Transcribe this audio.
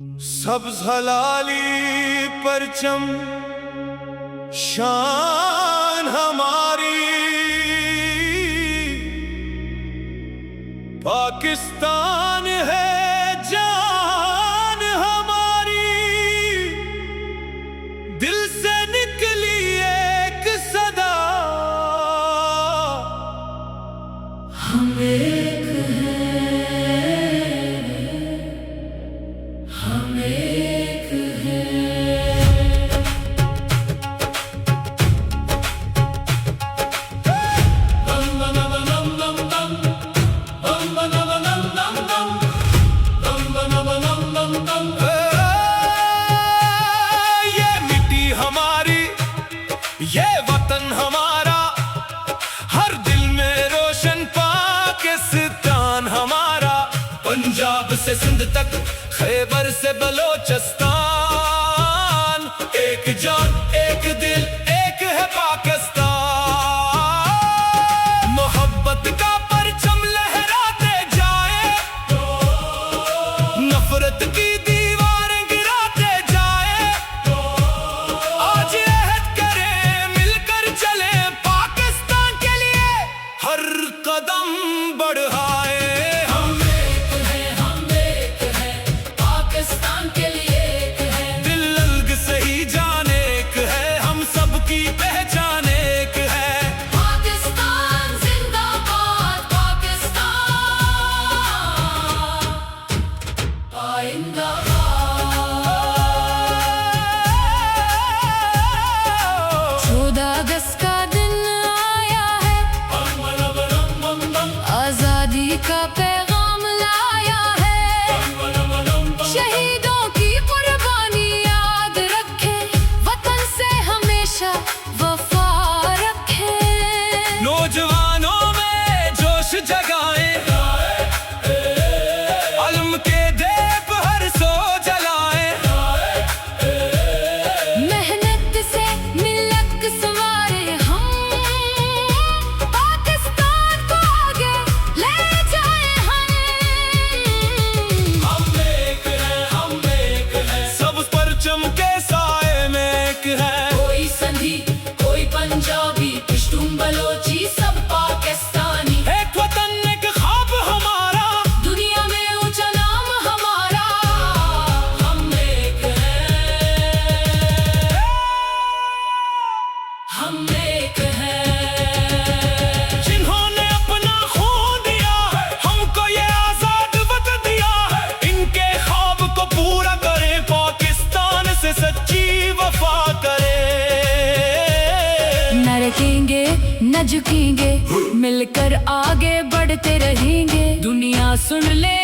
सब्ज़ हलाली परचम शान हमारी, पाकिस्तान है जान हमारी। दिल से निकली एक सदा, हम एक हैं, हम एक हैं। ये मिट्टी हमारी, ये वतन हमारा, हर दिल में रोशन पाकिस्तान हमारा। पंजाब से सिंध तक, खैबर से बलोचिस्तान, एक जान एक दिल एक है पाकिस्तान। मोहब्बत का परचम लहराते जाए, नफरत की दीवारें गिराते जाए। आज अहद करें, मिलकर चले पाकिस्तान के लिए, हर कदम बढ़ाए। पाकिस्तान के लिए एक है। दिल अलग सही जान एक है, हम सबकी पहचान एक है। पाकिस्तान जिंदाबाद, पाकिस्तान आइंदाबाद। 14 अगस्त का दिन आया है, आजादी का पैगाम लाया है। शहीदों की कुर्बानी याद रखें, वतन से हमेशा वफा रखें। नौजवानों में जोश जगाएं, अलम के देप हर सो जलाएं। मेहनत से मिलक संवारे हम, पाकिस्तान को आगे ले जाए हम। सब परचम के साए में एक है। कोई संधी, कोई पंजाबी, पश्तून बलोची, सब पाकिस्तानी। एक वतन एक ख्वाब हमारा, दुनिया में ऊंचा नाम हमारा। हम एक हैं, हम एक हैं। जिन्होंने अपना खून दिया, हमको ये आजाद वतन दिया। इनके ख्वाब को पूरा करें, पाकिस्तान से सच्ची वफा करें। न रुकेंगे न झुकेंगे, मिलकर आगे बढ़ते रहेंगे। दुनिया सुन ले